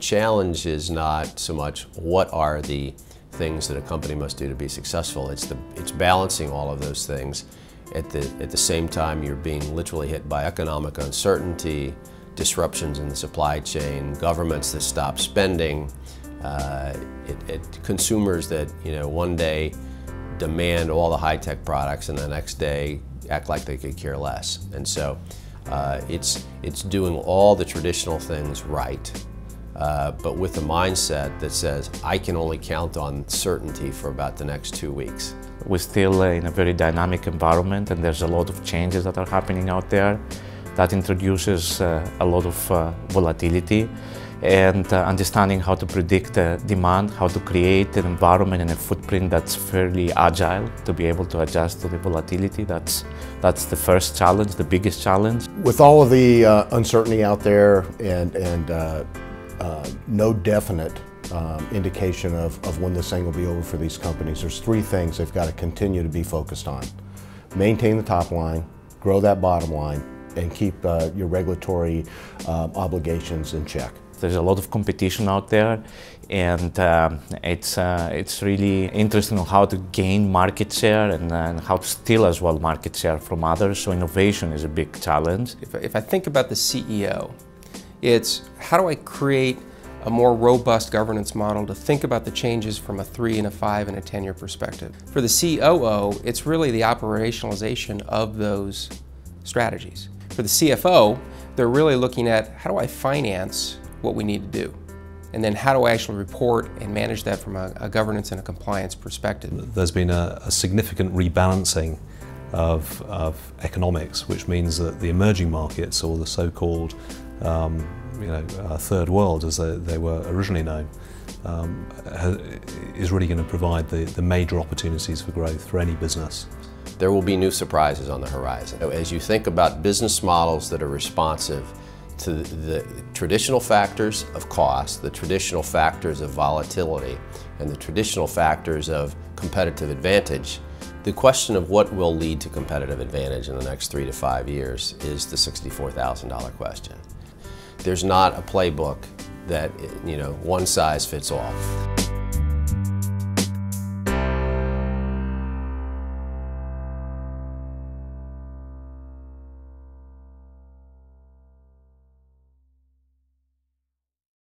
challenge is not so much what are the things that a company must do to be successful. It's balancing all of those things. At the same time, you're being literally hit by economic uncertainty, disruptions in the supply chain, governments that stop spending, consumers that one day demand all the high-tech products and the next day act like they could care less. And so it's doing all the traditional things right, but with a mindset that says, I can only count on certainty for about the next 2 weeks. We're still in a very dynamic environment, and there's a lot of changes that are happening out there that introduces a lot of volatility, and understanding how to predict demand, how to create an environment and a footprint that's fairly agile to be able to adjust to the volatility. That's the first challenge, the biggest challenge. With all of the uncertainty out there and no definite indication of when this thing will be over for these companies, there's three things they've got to continue to be focused on. Maintain the top line, grow that bottom line, and keep your regulatory obligations in check. There's a lot of competition out there, and it's really interesting on how to gain market share and how to steal as well market share from others. So innovation is a big challenge. If I think about the CEO, it's how do I create a more robust governance model to think about the changes from a 3 and a 5 and a 10-year perspective. For the COO, it's really the operationalization of those strategies. For the CFO, they're really looking at how do I finance what we need to do, and then how do I actually report and manage that from a governance and a compliance perspective. There's been a significant rebalancing of economics, which means that the emerging markets, or the so-called third world as they were originally known, is really going to provide the major opportunities for growth for any business. There will be new surprises on the horizon. As you think about business models that are responsive to the traditional factors of cost, the traditional factors of volatility, and the traditional factors of competitive advantage, the question of what will lead to competitive advantage in the next 3 to 5 years is the $64,000 question. There's not a playbook that one size fits all.